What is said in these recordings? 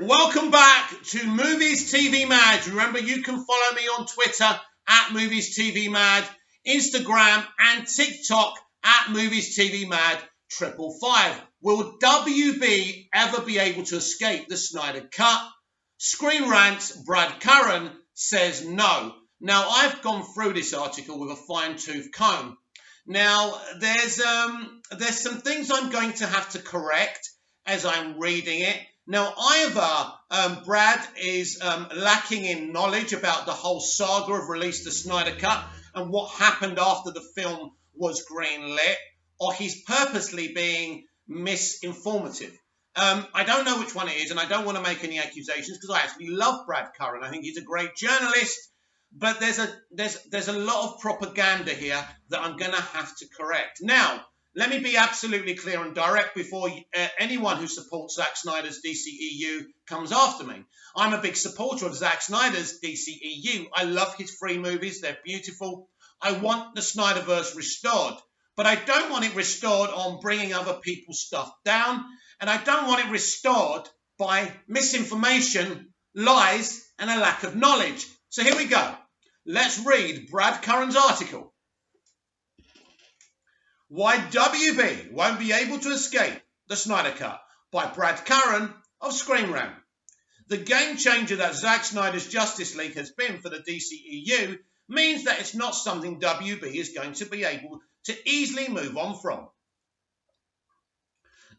Welcome back to Movies TV Mad. Remember, you can follow me on Twitter at Movies TV Mad, Instagram and TikTok at Movies TV Mad 555. Will WB ever be able to escape the Snyder Cut? Screen Rant's Brad Curran says no. Now, I've gone through this article with a fine-tooth comb. Now, there's some things I'm going to have to correct as I'm reading it. Now, either Brad is lacking in knowledge about the whole saga of Release the Snyder Cut and what happened after the film was greenlit, or he's purposely being misinformative. I don't know which one it is, and I don't want to make any accusations because I actually love Brad Curran. I think he's a great journalist, but there's a lot of propaganda here that I'm going to have to correct. Now, let me be absolutely clear and direct before anyone who supports Zack Snyder's DCEU comes after me. I'm a big supporter of Zack Snyder's DCEU. I love his free movies. They're beautiful. I want the Snyderverse restored, but I don't want it restored on bringing other people's stuff down, and I don't want it restored by misinformation, lies, and a lack of knowledge. So here we go. Let's read Brad Curran's article. Why WB Won't Be Able to Escape the Snyder Cut by Brad Curran of Screen Rant. The game changer that Zack Snyder's Justice League has been for the DCEU means that it's not something WB is going to be able to easily move on from.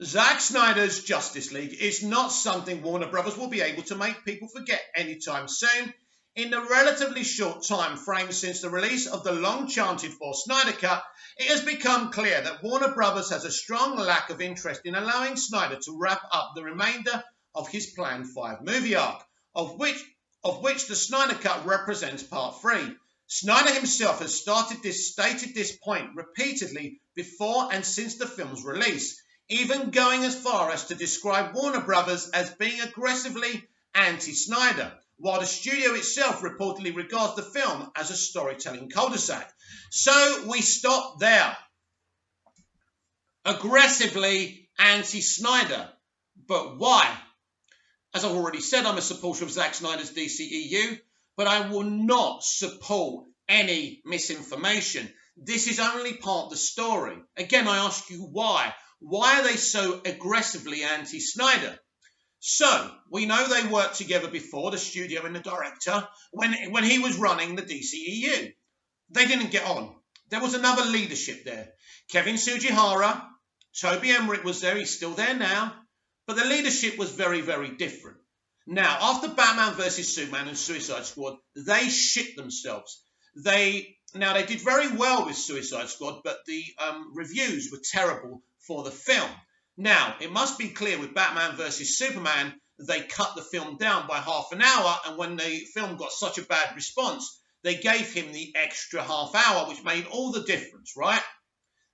Zack Snyder's Justice League is not something Warner Brothers will be able to make people forget anytime soon. In the relatively short time frame since the release of the long-chanted-for Snyder Cut, it has become clear that Warner Brothers has a strong lack of interest in allowing Snyder to wrap up the remainder of his planned 5-movie arc, of which the Snyder Cut represents Part 3. Snyder himself has stated this point repeatedly before and since the film's release, even going as far as to describe Warner Brothers as being aggressively anti-Snyder, while the studio itself reportedly regards the film as a storytelling cul-de-sac. So we stop there. Aggressively anti-Snyder. But why? As I've already said, I'm a supporter of Zack Snyder's DCEU, but I will not support any misinformation. This is only part of the story. Again, I ask you why. Why are they so aggressively anti-Snyder? So, we know they worked together before, the studio and the director, when he was running the DCEU. They didn't get on. There was another leadership there. Kevin Sugihara, Toby Emmerich was there, he's still there now, but the leadership was very, very different. Now, after Batman vs. Superman and Suicide Squad, they shit themselves. They did very well with Suicide Squad, but the reviews were terrible for the film. Now, it must be clear with Batman vs. Superman, they cut the film down by half an hour, and when the film got such a bad response, they gave him the extra half hour, which made all the difference, right?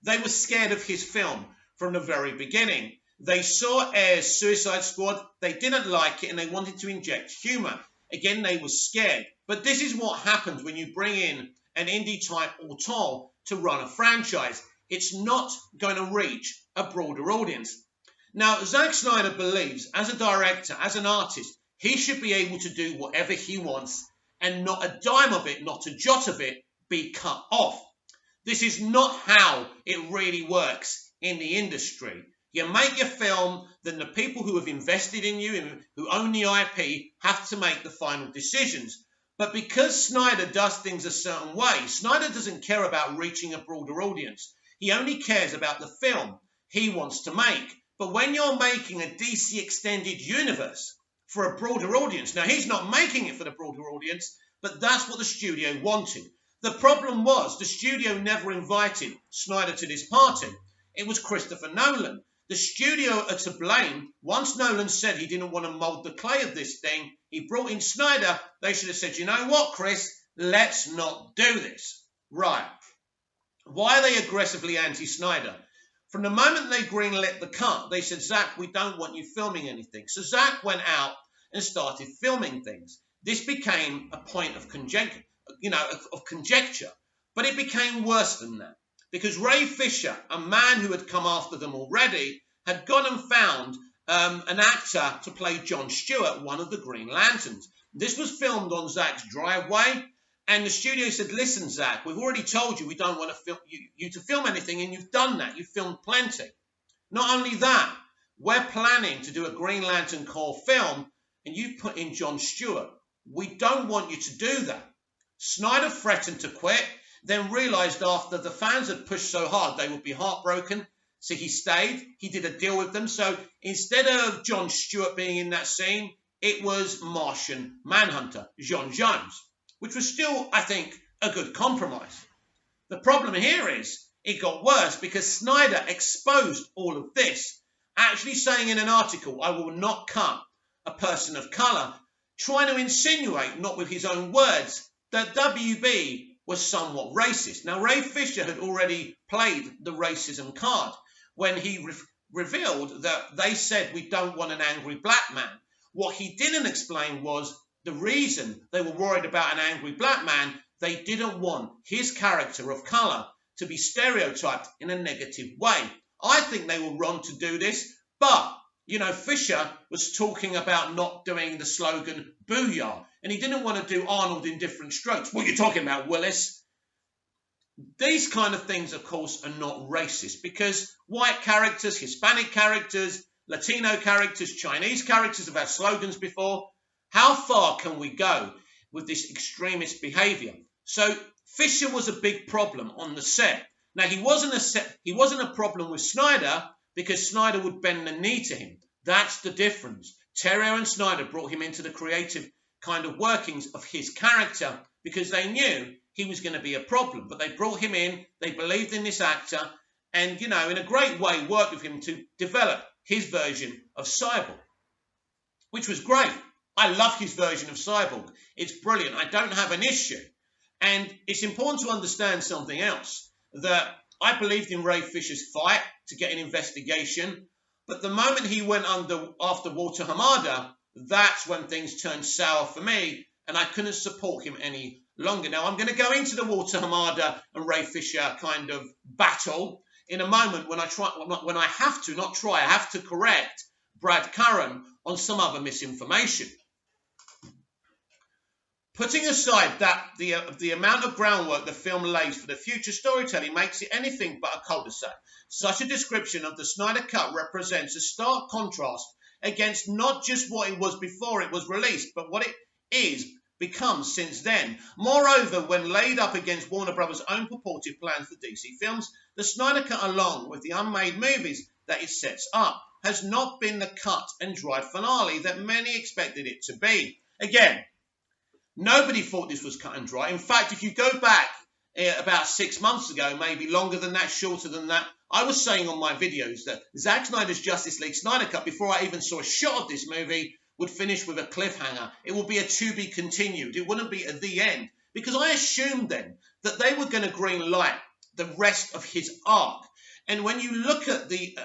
They were scared of his film from the very beginning. They saw Ayer's Suicide Squad, they didn't like it, and they wanted to inject humour. Again, they were scared. But this is what happens when you bring in an indie-type auteur to run a franchise. It's not going to reach a broader audience. Now, Zack Snyder believes, as a director, as an artist, he should be able to do whatever he wants and not a dime of it, not a jot of it, be cut off. This is not how it really works in the industry. You make your film, then the people who have invested in you and who own the IP have to make the final decisions. But because Snyder does things a certain way, Snyder doesn't care about reaching a broader audience. He only cares about the film he wants to make. But when you're making a DC extended universe for a broader audience, now he's not making it for the broader audience, but that's what the studio wanted. The problem was the studio never invited Snyder to this party. It was Christopher Nolan. The studio are to blame. Once Nolan said he didn't want to mold the clay of this thing, he brought in Snyder. They should have said, you know what, Chris, let's not do this. Right. Why are they aggressively anti-Snyder? From the moment they greenlit the cut, they said, Zack, we don't want you filming anything. So Zack went out and started filming things. This became a point of conjecture, but it became worse than that. Because Ray Fisher, a man who had come after them already, had gone and found an actor to play John Stewart, one of the Green Lanterns. This was filmed on Zach's driveway, and the studio said, listen, Zach, we've already told you we don't want to film you to film anything, and you've done that. You've filmed plenty. Not only that, we're planning to do a Green Lantern Corps film, and you put in John Stewart. We don't want you to do that. Snyder threatened to quit, then realised after the fans had pushed so hard they would be heartbroken. So he stayed. He did a deal with them. So instead of John Stewart being in that scene, it was Martian Manhunter, John Jones, which was still, I think, a good compromise. The problem here is it got worse because Snyder exposed all of this, actually saying in an article, I will not cut a person of colour, trying to insinuate, not with his own words, that WB was somewhat racist. Now, Ray Fisher had already played the racism card when he revealed that they said we don't want an angry black man. What he didn't explain was the reason they were worried about an angry black man. They didn't want his character of colour to be stereotyped in a negative way. I think they were wrong to do this, but, you know, Fisher was talking about not doing the slogan Booyah, and he didn't want to do Arnold in different strokes. What are you talking about, Willis? These kind of things, of course, are not racist because white characters, Hispanic characters, Latino characters, Chinese characters have had slogans before. How far can we go with this extremist behaviour? So Fisher was a big problem on the set. Now, he wasn't a problem with Snyder because Snyder would bend the knee to him. That's the difference. Terrio and Snyder brought him into the creative kind of workings of his character because they knew he was going to be a problem. But they brought him in, they believed in this actor, and, you know, in a great way worked with him to develop his version of Cyborg, which was great. I love his version of Cyborg. It's brilliant. I don't have an issue. And it's important to understand something else, that I believed in Ray Fisher's fight to get an investigation, but the moment he went under after Walter Hamada, that's when things turned sour for me, and I couldn't support him any longer. Now, I'm going to go into the Walter Hamada and Ray Fisher kind of battle in a moment when I have to correct Brad Curran on some other misinformation. Putting aside that the amount of groundwork the film lays for the future storytelling makes it anything but a cul-de-sac. Such a description of the Snyder Cut represents a stark contrast against not just what it was before it was released, but what it become since then. Moreover, when laid up against Warner Brothers' own purported plans for DC films, the Snyder Cut, along with the unmade movies that it sets up, has not been the cut and dry finale that many expected it to be. Again, nobody thought this was cut and dry. In fact, if you go back about 6 months ago, maybe longer than that, shorter than that, I was saying on my videos that Zack Snyder's Justice League Snyder Cut, before I even saw a shot of this movie, would finish with a cliffhanger. It would be a to be continued. It wouldn't be at the end. Because I assumed then that they were going to green light the rest of his arc. And when you look at the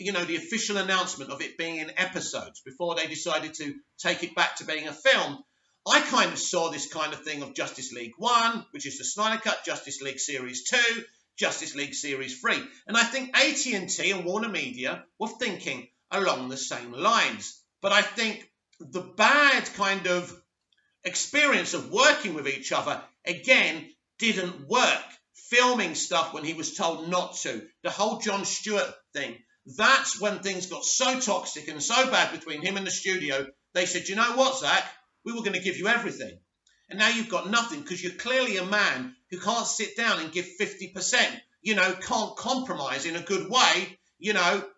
official announcement of it being in episodes before they decided to take it back to being a film, I kind of saw this kind of thing of Justice League 1, which is the Snyder Cut, Justice League Series 2, Justice League Series 3. And I think AT&T and Warner Media were thinking along the same lines. But I think the bad kind of experience of working with each other, again, didn't work. Filming stuff when he was told not to. The whole Jon Stewart thing. That's when things got so toxic and so bad between him and the studio, they said, you know what, Zach? We were going to give you everything. And now you've got nothing because you're clearly a man who can't sit down and give 50%. Can't compromise in a good way,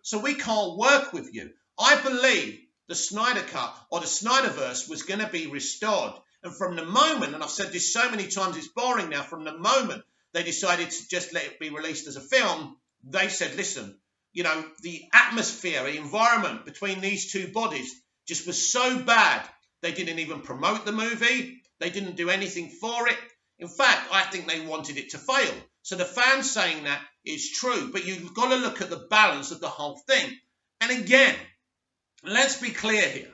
so we can't work with you. I believe the Snyder Cut or the Snyderverse was going to be restored. And from the moment, and I've said this so many times, it's boring now, from the moment they decided to just let it be released as a film, they said, listen, the atmosphere, the environment between these two bodies just was so bad, they didn't even promote the movie. They didn't do anything for it. In fact, I think they wanted it to fail. So the fans saying that is true, but you've got to look at the balance of the whole thing. And again, let's be clear here.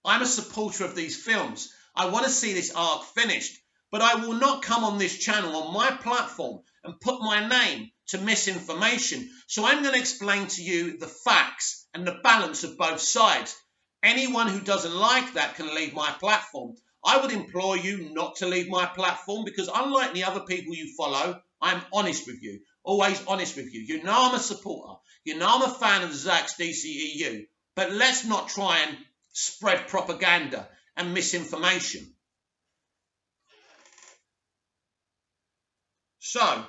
I'm a supporter of these films. I want to see this arc finished, but I will not come on this channel, on my platform, and put my name to misinformation. So I'm going to explain to you the facts and the balance of both sides. Anyone who doesn't like that can leave my platform. I would implore you not to leave my platform because unlike the other people you follow, I'm honest with you, always honest with you. You know I'm a supporter. You know I'm a fan of Zach's DCEU. But let's not try and spread propaganda and misinformation. So,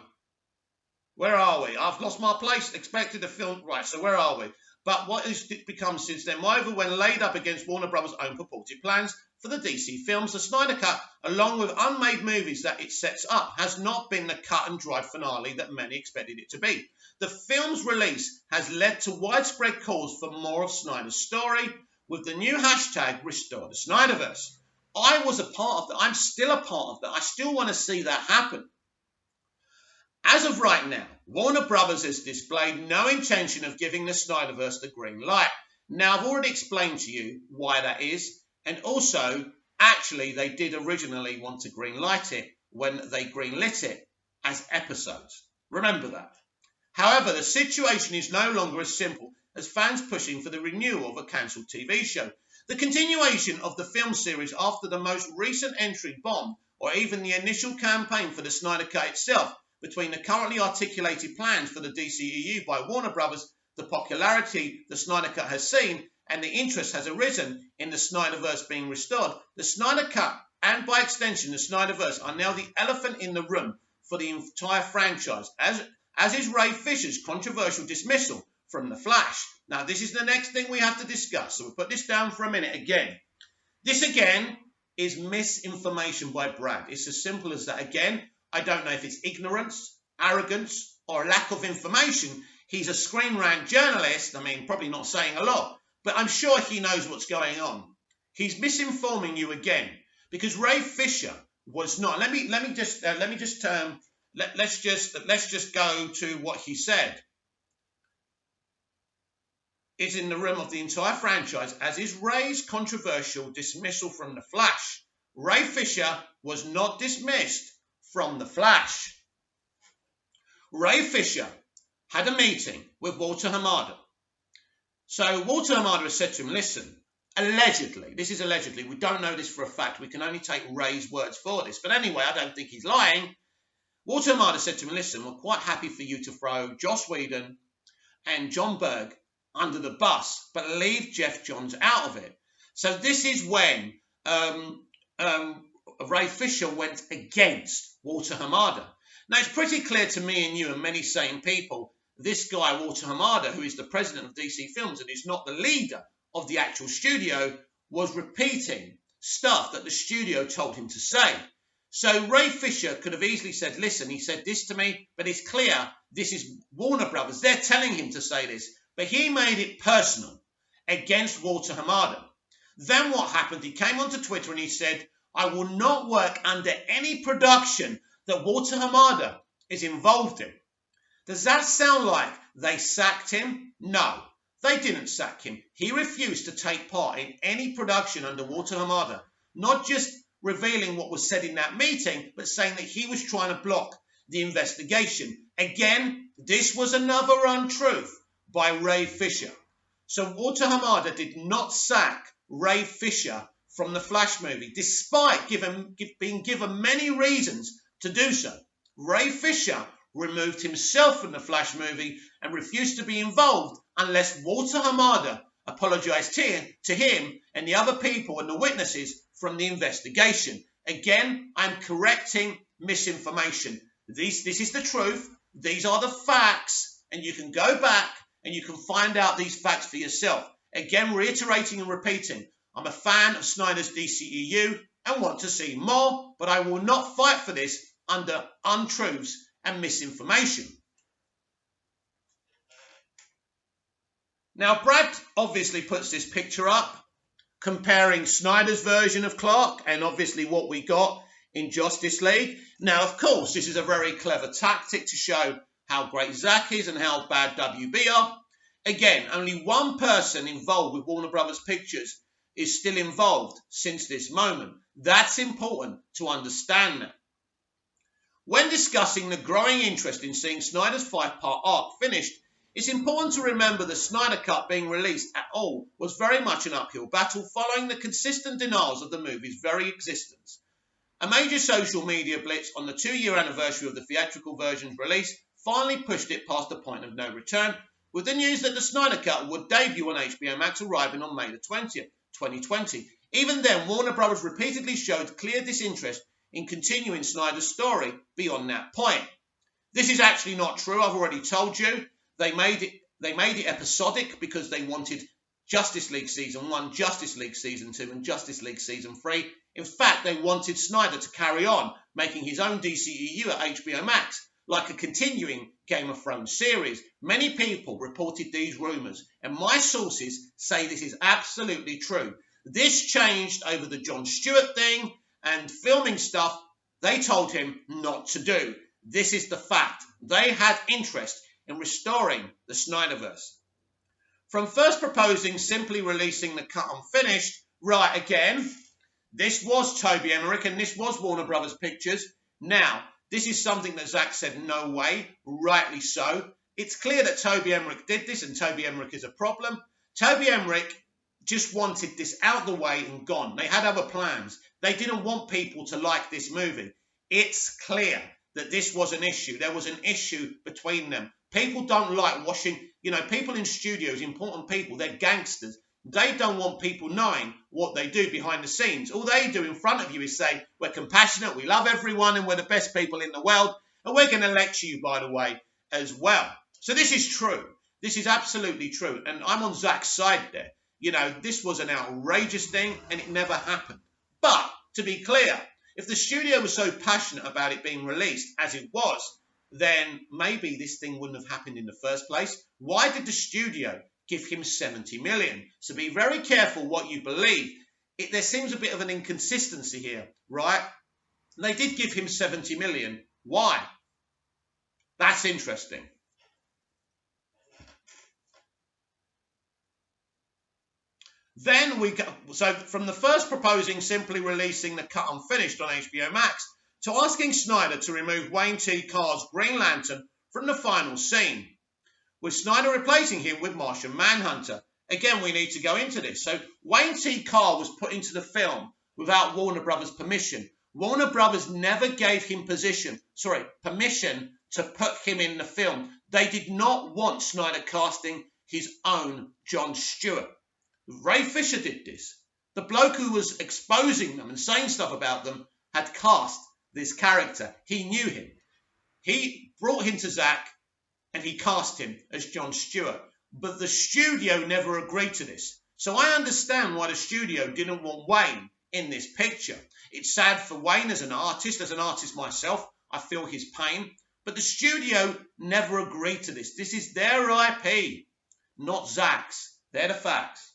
where are we? I've lost my place. Expected the film. Right, so where are we? But what has it become since then? Moreover, when laid up against Warner Brothers' own purported plans for the DC films, the Snyder Cut, along with unmade movies that it sets up, has not been the cut and dried finale that many expected it to be. The film's release has led to widespread calls for more of Snyder's story, with the new hashtag Restore the Snyderverse. I was a part of that. I'm still a part of that. I still want to see that happen. As of right now, Warner Brothers has displayed no intention of giving the Snyderverse the green light. Now, I've already explained to you why that is, and also, actually, they did originally want to green light it when they greenlit it as episodes. Remember that. However, the situation is no longer as simple as fans pushing for the renewal of a cancelled TV show. The continuation of the film series after the most recent entry bombed, or even the initial campaign for the Snyder Cut itself, between the currently articulated plans for the DCEU by Warner Brothers, the popularity the Snyder Cut has seen, and the interest has arisen in the Snyderverse being restored, the Snyder Cut, and by extension the Snyderverse, are now the elephant in the room for the entire franchise, as is Ray Fisher's controversial dismissal from The Flash. Now, this is the next thing we have to discuss, so we'll put this down for a minute again. This, again, is misinformation by Brad. It's as simple as that. Again, I don't know if it's ignorance, arrogance, or lack of information. He's a screen rant journalist. I mean, probably not saying a lot, but I'm sure he knows what's going on. He's misinforming you again because Ray Fisher was not. Let's just go to what he said. Is in the room of the entire franchise, as is Ray's controversial dismissal from The Flash. Ray Fisher was not dismissed from The Flash. Ray Fisher had a meeting with Walter Hamada. So Walter Hamada has said to him, listen, allegedly, this is allegedly, we don't know this for a fact, we can only take Ray's words for this, but anyway, I don't think he's lying. Walter Hamada said to him, listen, we're quite happy for you to throw Joss Whedon and John Berg under the bus, but leave Jeff Johns out of it. So this is when Ray Fisher went against Walter Hamada. Now, it's pretty clear to me and you and many sane people, this guy, Walter Hamada, who is the president of DC Films and is not the leader of the actual studio, was repeating stuff that the studio told him to say. So Ray Fisher could have easily said, listen, he said this to me, but it's clear this is Warner Brothers. They're telling him to say this. But he made it personal against Walter Hamada. Then what happened? He came onto Twitter and he said, I will not work under any production that Walter Hamada is involved in. Does that sound like they sacked him? No, they didn't sack him. He refused to take part in any production under Walter Hamada, not just revealing what was said in that meeting, but saying that he was trying to block the investigation. Again, this was another untruth by Ray Fisher. So Walter Hamada did not sack Ray Fisher from the Flash movie, despite being given many reasons to do so. Ray Fisher removed himself from the Flash movie and refused to be involved unless Walter Hamada apologized to him and the other people and the witnesses from the investigation. Again, I'm correcting misinformation. This is the truth. These are the facts, and you can go back and you can find out these facts for yourself. Again, reiterating and repeating, I'm a fan of Snyder's DCEU and want to see more, but I will not fight for this under untruths and misinformation. Now, Brad obviously puts this picture up, comparing Snyder's version of Clark and obviously what we got in Justice League. Now, of course, this is a very clever tactic to show how great Zack is and how bad WB are. Again, only one person involved with Warner Brothers Pictures is still involved since this moment. That's important to understand that. When discussing the growing interest in seeing Snyder's 5-part arc finished, it's important to remember the Snyder Cut being released at all was very much an uphill battle following the consistent denials of the movie's very existence. A major social media blitz on the 2-year anniversary of the theatrical version's release finally pushed it past the point of no return, with the news that the Snyder Cut would debut on HBO Max arriving on May the 20th, 2020. Even then, Warner Bros. Repeatedly showed clear disinterest in continuing Snyder's story beyond that point. This is actually not true. I've already told you. They made it episodic because they wanted Justice League Season 1, Justice League Season 2 and Justice League Season 3. In fact, they wanted Snyder to carry on making his own DCEU at HBO Max, like a continuing Game of Thrones series. Many people reported these rumours, and my sources say this is absolutely true. This changed over the Jon Stewart thing and filming stuff they told him not to do. This is the fact. They had interest in restoring the Snyderverse. From first proposing simply releasing the cut unfinished, right again, this was Toby Emmerich and this was Warner Brothers Pictures. Now, this is something that Zack said no way, rightly so. It's clear that Toby Emmerich did this and Toby Emmerich is a problem. Toby Emmerich just wanted this out the way and gone. They had other plans. They didn't want people to like this movie. It's clear that this was an issue. There was an issue between them. People don't like watching, people in studios, important people, they're gangsters. They don't want people knowing what they do behind the scenes. All they do in front of you is say, we're compassionate, we love everyone, and we're the best people in the world, and we're going to lecture you, by the way, as well. So this is true. This is absolutely true, and I'm on Zack's side there. This was an outrageous thing, and it never happened. But, to be clear, if the studio was so passionate about it being released, as it was, then maybe this thing wouldn't have happened in the first place. Why did the studio give him 70 million? So be very careful what you believe. There seems a bit of an inconsistency here, right? They did give him 70 million. Why? That's interesting. Then so from the first proposing simply releasing the cut unfinished on HBO Max, to asking Snyder to remove Wayne T. Carr's Green Lantern from the final scene, with Snyder replacing him with Martian Manhunter. Again, we need to go into this. So Wayne T. Carr was put into the film without Warner Brothers' permission. Warner Brothers never gave him permission to put him in the film. They did not want Snyder casting his own Jon Stewart. Ray Fisher did this. The bloke who was exposing them and saying stuff about them had cast this character. He knew him. He brought him to Zack and he cast him as Jon Stewart. But the studio never agreed to this. So I understand why the studio didn't want Wayne in this picture. It's sad for Wayne as an artist myself. I feel his pain. But the studio never agreed to this. This is their IP, not Zack's. They're the facts.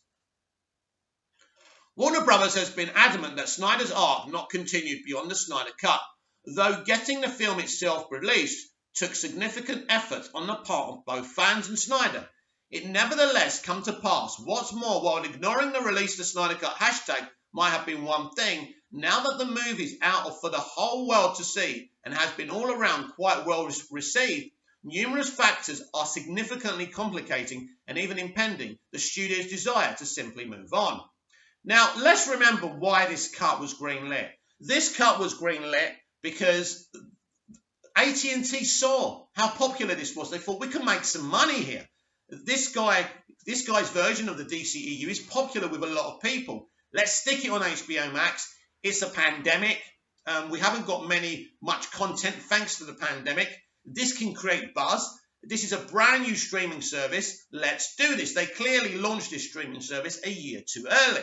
Warner Brothers has been adamant that Snyder's arc not continued beyond the Snyder Cut, though getting the film itself released took significant effort on the part of both fans and Snyder. It nevertheless come to pass. What's more, while ignoring the release of the Snyder Cut hashtag might have been one thing, now that the movie's out for the whole world to see and has been all around quite well received, numerous factors are significantly complicating and even impeding the studio's desire to simply move on. Now, let's remember why this cut was greenlit. This cut was greenlit because AT&T saw how popular this was. They thought, we can make some money here. This guy's version of the DCEU is popular with a lot of people. Let's stick it on HBO Max. It's a pandemic. We haven't got much content thanks to the pandemic. This can create buzz. This is a brand new streaming service. Let's do this. They clearly launched this streaming service a year too early.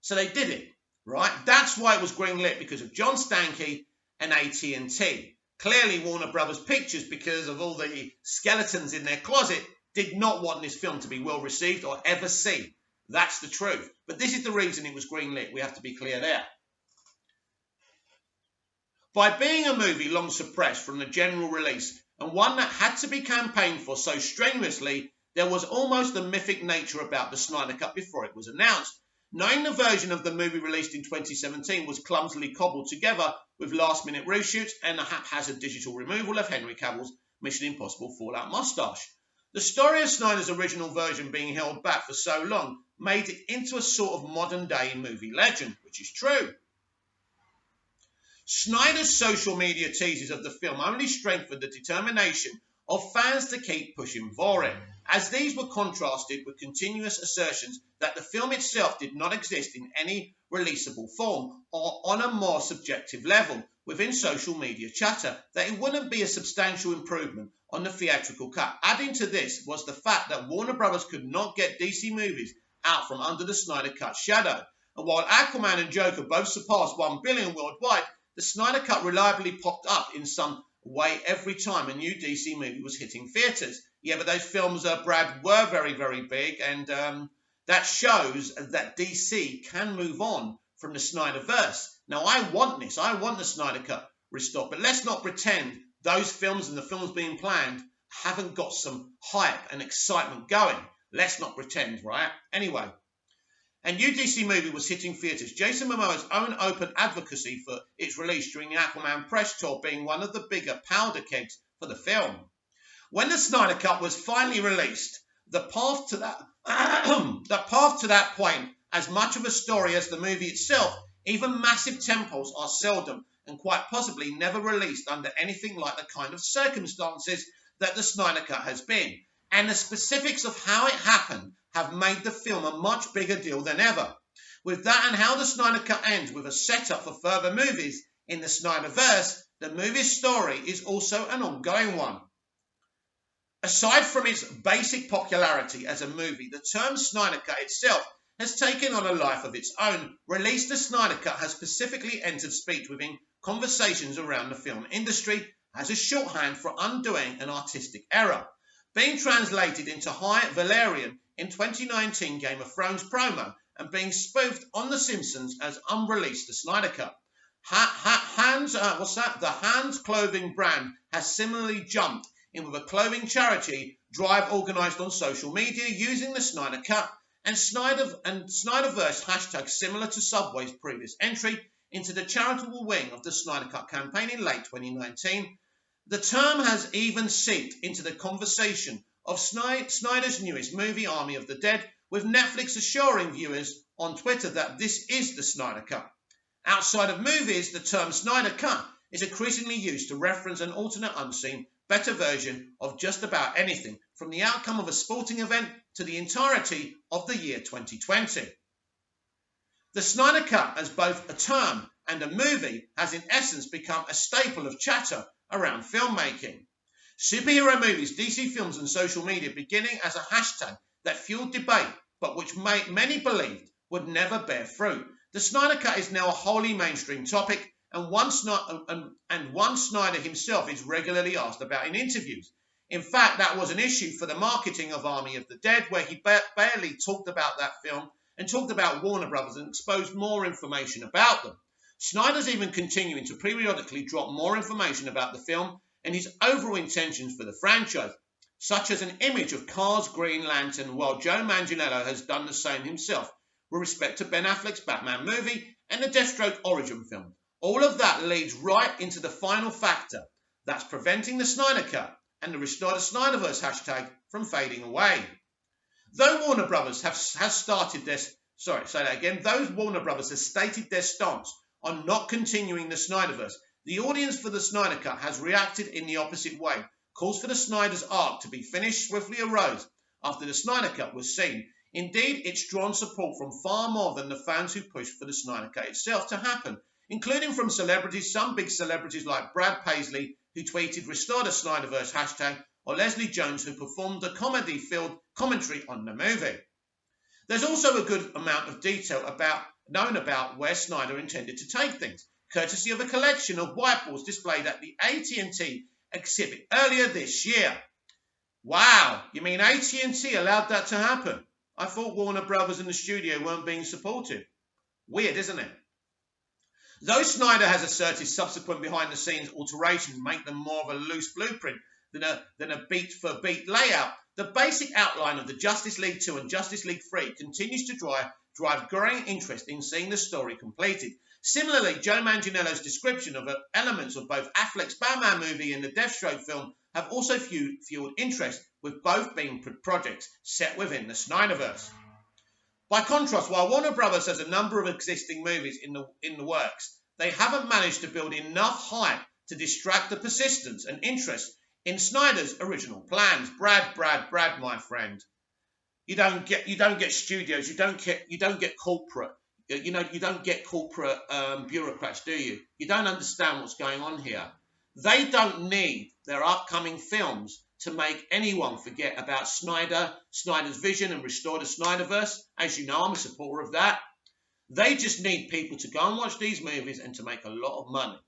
So they did it, right? That's why it was greenlit, because of John Stankey and AT&T. Clearly Warner Brothers Pictures, because of all the skeletons in their closet, did not want this film to be well received or ever seen. That's the truth. But this is the reason it was greenlit. We have to be clear there. By being a movie long suppressed from the general release, and one that had to be campaigned for so strenuously, there was almost a mythic nature about the Snyder Cut before it was announced. Knowing the version of the movie released in 2017 was clumsily cobbled together with last-minute reshoots and a haphazard digital removal of Henry Cavill's Mission Impossible Fallout moustache. The story of Snyder's original version being held back for so long made it into a sort of modern-day movie legend, which is true. Snyder's social media teases of the film only strengthened the determination of fans to keep pushing for it, as these were contrasted with continuous assertions that the film itself did not exist in any releasable form or on a more subjective level within social media chatter, that it wouldn't be a substantial improvement on the theatrical cut. Adding to this was the fact that Warner Brothers could not get DC movies out from under the Snyder Cut shadow. And while Aquaman and Joker both surpassed 1 billion worldwide, the Snyder Cut reliably popped up in some way every time a new DC movie was hitting theatres. Yeah, but those films, Brad, were very, very big, and that shows that DC can move on from the Snyderverse. Now, I want this. I want the Snyder Cut restored, but let's not pretend those films and the films being planned haven't got some hype and excitement going. Let's not pretend, right? Anyway, a new DC movie was hitting theatres. Jason Momoa's own open advocacy for its release during the Aquaman press tour being one of the bigger powder kegs for the film. When the Snyder Cut was finally released, the path to that point, as much of a story as the movie itself, even massive temples are seldom and quite possibly never released under anything like the kind of circumstances that the Snyder Cut has been. And the specifics of how it happened have made the film a much bigger deal than ever. With that and how the Snyder Cut ends with a setup for further movies in the Snyderverse, the movie's story is also an ongoing one. Aside from its basic popularity as a movie, the term Snyder Cut itself has taken on a life of its own. Release the Snyder Cut has specifically entered speech within conversations around the film industry as a shorthand for undoing an artistic error, being translated into High Valerian in 2019 Game of Thrones promo and being spoofed on The Simpsons as unreleased the Snyder Cut. The Hans clothing brand has similarly jumped in with a clothing charity drive organised on social media using the Snyder Cut and Snyderverse hashtag similar to Subway's previous entry into the charitable wing of the Snyder Cut campaign in late 2019. The term has even seeped into the conversation of Snyder's newest movie, Army of the Dead, with Netflix assuring viewers on Twitter that this is the Snyder Cut. Outside of movies, the term Snyder Cut is increasingly used to reference an alternate, unseen, better version of just about anything, from the outcome of a sporting event to the entirety of the year 2020. The Snyder Cut, as both a term and a movie, has in essence become a staple of chatter around filmmaking. Superhero movies, DC films and social media beginning as a hashtag that fueled debate, but which many believed would never bear fruit. The Snyder Cut is now a wholly mainstream topic, and one Snyder himself is regularly asked about in interviews. In fact, that was an issue for the marketing of Army of the Dead, where he barely talked about that film and talked about Warner Brothers and exposed more information about them. Snyder's even continuing to periodically drop more information about the film and his overall intentions for the franchise, such as an image of Car's Green Lantern, while Joe Manganiello has done the same himself with respect to Ben Affleck's Batman movie and the Deathstroke origin film. All of that leads right into the final factor that's preventing the Snyder Cut and the Restore the Snyderverse hashtag from fading away. Though Warner Brothers Though Warner Brothers has stated their stance on not continuing the Snyderverse, the audience for the Snyder Cut has reacted in the opposite way. Calls for the Snyder's arc to be finished swiftly arose after the Snyder Cut was seen. Indeed, it's drawn support from far more than the fans who pushed for the Snyder Cut itself to happen, including from celebrities, some big celebrities like Brad Paisley, who tweeted Restore the Snyderverse hashtag, or Leslie Jones, who performed a comedy-filled commentary on the movie. There's also a good amount of detail known about where Snyder intended to take things, courtesy of a collection of whiteboards displayed at the AT&T exhibit earlier this year. Wow, you mean AT&T allowed that to happen? I thought Warner Brothers and the studio weren't being supported. Weird, isn't it? Though Snyder has asserted subsequent behind-the-scenes alterations make them more of a loose blueprint than a beat-for-beat layout, the basic outline of the Justice League 2 and Justice League 3 continues to drive growing interest in seeing the story completed. Similarly, Joe Manganiello's description of elements of both Affleck's Batman movie and the Deathstroke film have also fueled interest, with both being projects set within the Snyderverse. By contrast, while Warner Brothers has a number of existing movies in the works, they haven't managed to build enough hype to distract the persistence and interest in Snyder's original plans. Brad, my friend. You don't get studios, you don't get corporate, you don't get corporate bureaucrats, do you? You don't understand what's going on here. They don't need their upcoming films to make anyone forget about Snyder's vision and restore the Snyderverse. As you know, I'm a supporter of that. They just need people to go and watch these movies and to make a lot of money.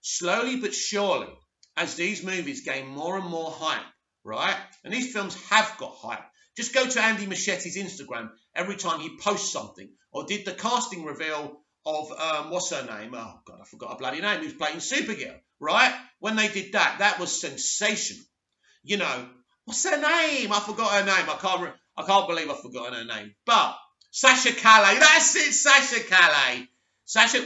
Slowly but surely, as these movies gain more and more hype, right? And these films have got hype. Just go to Andy Machete's Instagram every time he posts something, or did the casting reveal of, what's her name? Oh, God, I forgot her bloody name. Who's playing Supergirl, right? When they did that, that was sensational. You know, what's her name? I forgot her name. I can't believe I've forgotten her name. But Sasha Calle, that's it, Sasha Calle.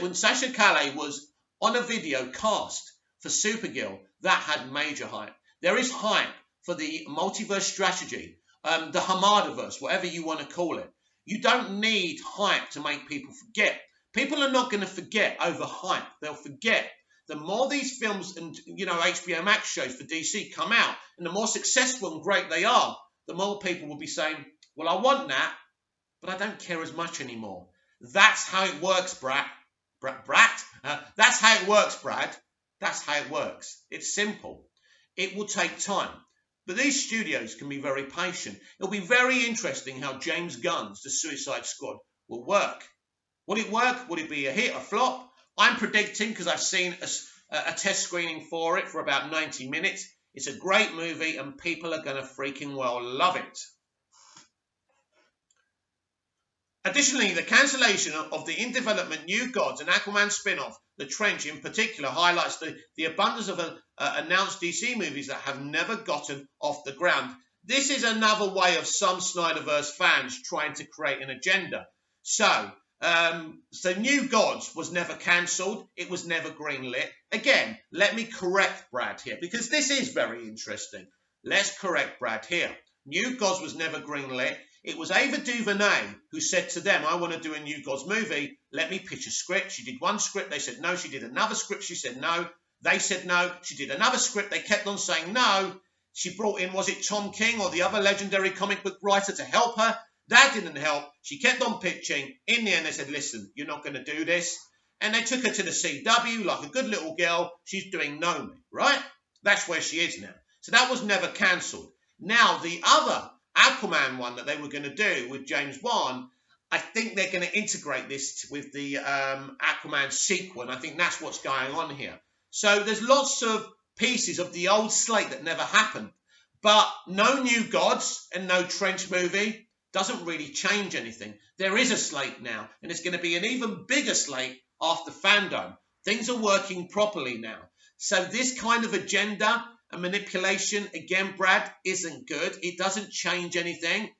When Sasha Calle was on a video cast for Supergirl, that had major hype. There is hype for the multiverse strategy, the Hamadaverse, whatever you want to call it. You don't need hype to make people forget. People are not going to forget over hype. They'll forget. The more these films and, HBO Max shows for DC come out, and the more successful and great they are, the more people will be saying, well, I want that, but I don't care as much anymore. That's how it works, Brad. That's how it works, Brad. That's how it works. It's simple. It will take time. But these studios can be very patient. It'll be very interesting how James Gunn's The Suicide Squad will work. Will it work? Will it be a hit, a flop? I'm predicting, because I've seen a test screening for it for about 90 minutes. It's a great movie and people are going to freaking well love it. Additionally, the cancellation of the in-development New Gods and Aquaman spin-off, The Trench in particular, highlights the abundance of announced DC movies that have never gotten off the ground. This is another way of some Snyderverse fans trying to create an agenda. So New Gods was never cancelled. It was never greenlit. Again, let me correct Brad here, because this is very interesting. Let's correct Brad here. New Gods was never greenlit. It was Ava DuVernay who said to them, I want to do a New Gods movie. Let me pitch a script. She did one script. They said no. She did another script. She said no. They said no. She did another script. They kept on saying no. She brought in, was it Tom King or the other legendary comic book writer to help her? That didn't help. She kept on pitching. In the end, they said, listen, you're not going to do this. And they took her to the CW like a good little girl. She's doing Nomi, right? That's where she is now. So that was never cancelled. Now, the other Aquaman one that they were going to do with James Wan, I think they're going to integrate this with the Aquaman sequel. And I think that's what's going on here. So there's lots of pieces of the old slate that never happened. But no New Gods and no Trench movie doesn't really change anything. There is a slate now, and it's going to be an even bigger slate after Fandom. Things are working properly now. So this kind of agenda and manipulation, again, Brad, isn't good. It doesn't change anything.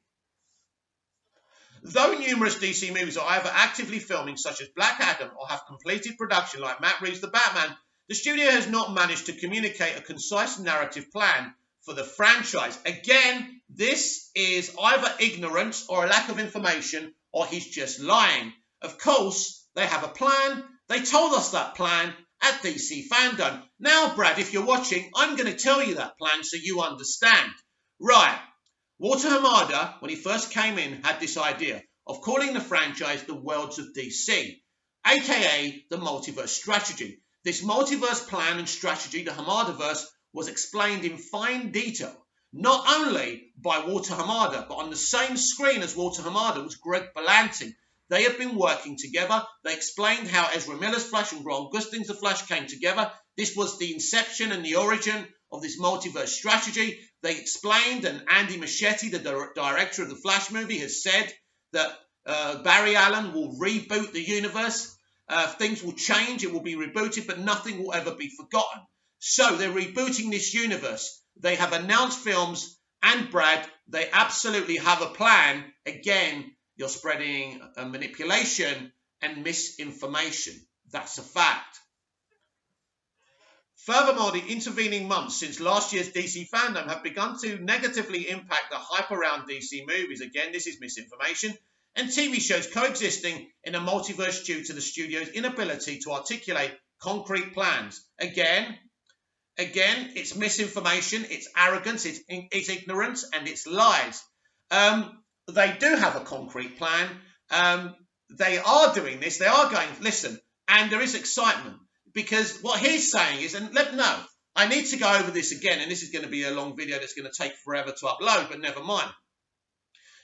Though numerous DC movies are either actively filming, such as Black Adam, or have completed production like Matt Reeves' The Batman, the studio has not managed to communicate a concise narrative plan for the franchise. Again, this is either ignorance or a lack of information, or he's just lying. Of course, they have a plan. They told us that plan at DC Fandom. Now, Brad, if you're watching, I'm going to tell you that plan so you understand. Right. Walter Hamada, when he first came in, had this idea of calling the franchise the Worlds of DC, aka the multiverse strategy. This multiverse plan and strategy, the Hamadaverse, was explained in fine detail, not only by Walter Hamada, but on the same screen as Walter Hamada was Greg Berlanti. They have been working together. They explained how Ezra Miller's Flash and Ron Gusting's The Flash came together. This was the inception and the origin of this multiverse strategy. They explained, and Andy Machete, the director of the Flash movie, has said that Barry Allen will reboot the universe. Things will change. It will be rebooted, but nothing will ever be forgotten. So they're rebooting this universe. They have announced films, and Brad, they absolutely have a plan. Again, you're spreading manipulation and misinformation. That's a fact. Furthermore, the intervening months since last year's DC fandom have begun to negatively impact the hype around DC movies. Again, this is misinformation. And TV shows coexisting in a multiverse due to the studio's inability to articulate concrete plans. Again, it's misinformation, it's arrogance, it's ignorance, and it's lies. They do have a concrete plan. They are doing this. They are going, listen, and there is excitement. Because what he's saying is, and I need to go over this again, and this is going to be a long video that's going to take forever to upload, but never mind.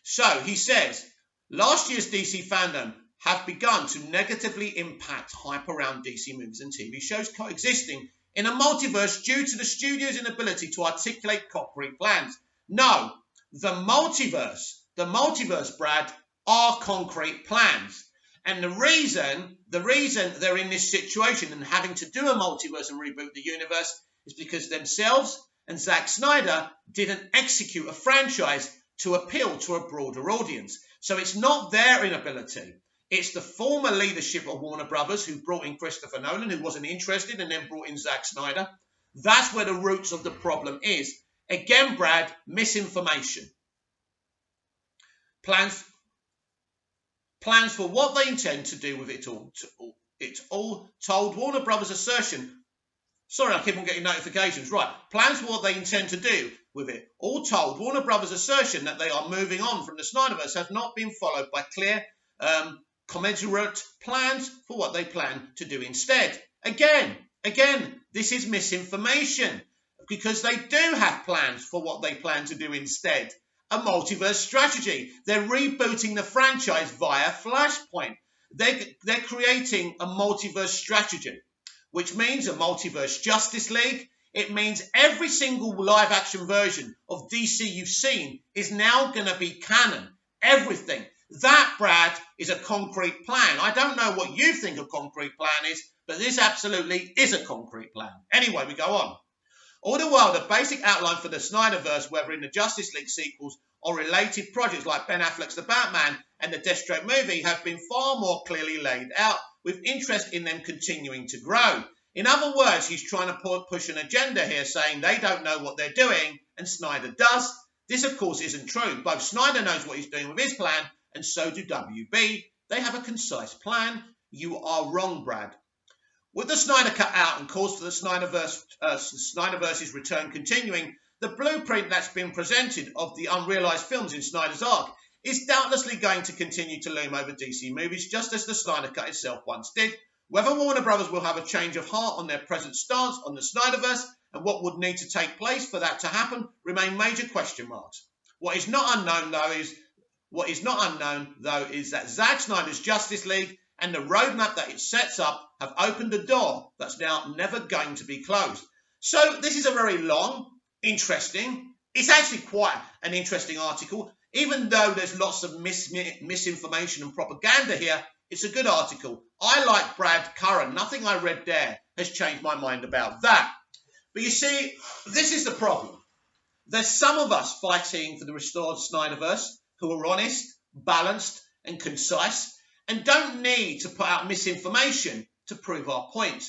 So he says, last year's DC fandom have begun to negatively impact hype around DC movies and TV shows coexisting in a multiverse due to the studio's inability to articulate concrete plans. No, the multiverse, Brad, are concrete plans. And the reason they're in this situation and having to do a multiverse and reboot the universe is because themselves and Zack Snyder didn't execute a franchise to appeal to a broader audience. So it's not their inability. It's the former leadership of Warner Brothers who brought in Christopher Nolan, who wasn't interested, and then brought in Zack Snyder. That's where the roots of the problem is. Again, Brad, misinformation. Plans for what they intend to do with it all. It's all told. Warner Brothers' assertion. Sorry, I keep on getting notifications. Right. Plans for what they intend to do with it. All told, Warner Brothers' assertion that they are moving on from the Snyderverse have not been followed by clear, commensurate plans for what they plan to do instead. Again, this is misinformation because they do have plans for what they plan to do instead. A multiverse strategy. They're rebooting the franchise via Flashpoint. They're creating a multiverse strategy, which means a multiverse Justice League. It means every single live action version of DC you've seen is now going to be canon. Everything. That, Brad, is a concrete plan. I don't know what you think a concrete plan is, but this absolutely is a concrete plan. Anyway, we go on. All the while, the basic outline for the Snyderverse, whether in the Justice League sequels or related projects like Ben Affleck's The Batman and the Deathstroke movie, have been far more clearly laid out, with interest in them continuing to grow. In other words, he's trying to push an agenda here, saying they don't know what they're doing, and Snyder does. This, of course, isn't true. Both Snyder knows what he's doing with his plan, and so do WB. They have a concise plan. You are wrong, Brad. With the Snyder Cut out and calls for the Snyderverse's return continuing, the blueprint that's been presented of the unrealised films in Snyder's arc is doubtlessly going to continue to loom over DC movies, just as the Snyder Cut itself once did. Whether Warner Brothers will have a change of heart on their present stance on the Snyderverse and what would need to take place for that to happen remain major question marks. What is not unknown, though, is that Zack Snyder's Justice League and the roadmap that it sets up have opened a door that's now never going to be closed. So this is a very long, interesting, it's actually quite an interesting article. Even though there's lots of misinformation and propaganda here, it's a good article. I like Brad Curran. Nothing I read there has changed my mind about that. But you see, this is the problem. There's some of us fighting for the restored Snyderverse who are honest, balanced, and concise, and don't need to put out misinformation to prove our point.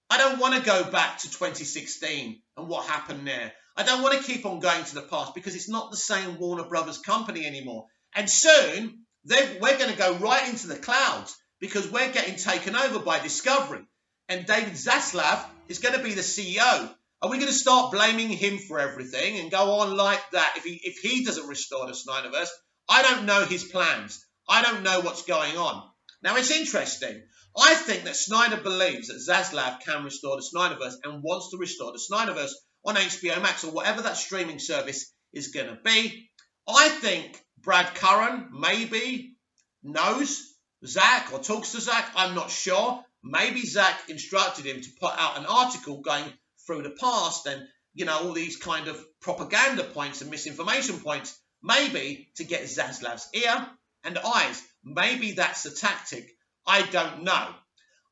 I don't want to go back to 2016 and what happened there. I don't want to keep on going to the past because it's not the same Warner Brothers company anymore. And soon, we're going to go right into the clouds because we're getting taken over by Discovery. And David Zaslav is going to be the CEO. Are we going to start blaming him for everything and go on like that if he doesn't restore the Snyderverse? I don't know his plans. I don't know what's going on. Now, it's interesting. I think that Snyder believes that Zaslav can restore the Snyderverse and wants to restore the Snyderverse on HBO Max or whatever that streaming service is going to be. I think Brad Curran maybe knows Zack or talks to Zack. I'm not sure. Maybe Zack instructed him to put out an article going through the past and, all these kind of propaganda points and misinformation points, maybe to get Zaslav's ear and eyes. Maybe that's a tactic. I don't know.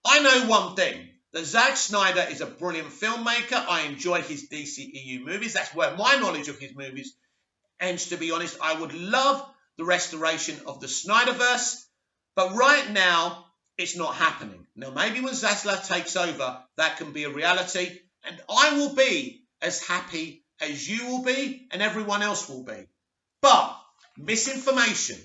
I know one thing, that Zack Snyder is a brilliant filmmaker. I enjoy his DCEU movies. That's where my knowledge of his movies ends, to be honest. I would love the restoration of the Snyderverse. But right now, it's not happening. Now, maybe when Zaslav takes over, that can be a reality, and I will be as happy as you will be and everyone else will be. But misinformation,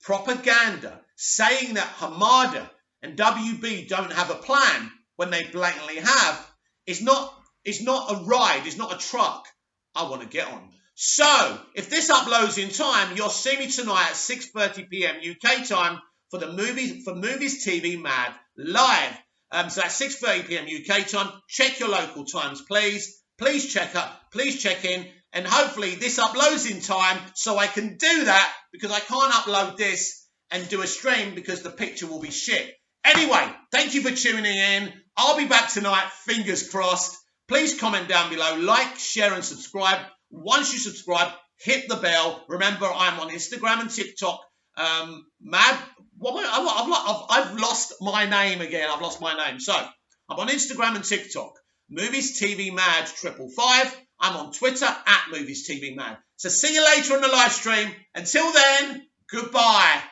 propaganda, saying that Hamada and WB don't have a plan when they blatantly have, is not a ride, it's not a truck I want to get on. So, if this uploads in time, you'll see me tonight at 6:30 p.m. UK time for Movies TV Mad live. So that's 6:30 p.m. UK time. Check your local times, please. Please check in, and hopefully this uploads in time so I can do that, because I can't upload this and do a stream because the picture will be shit. Anyway, thank you for tuning in. I'll be back tonight, fingers crossed. Please comment down below, like, share and subscribe. Once you subscribe, hit the bell. Remember, I'm on Instagram and TikTok. I've lost my name again. I've lost my name. So, I'm on Instagram and TikTok. Movies TV Mad 555. I'm on Twitter at Movies TV Mad. So, see you later on the live stream. Until then, goodbye.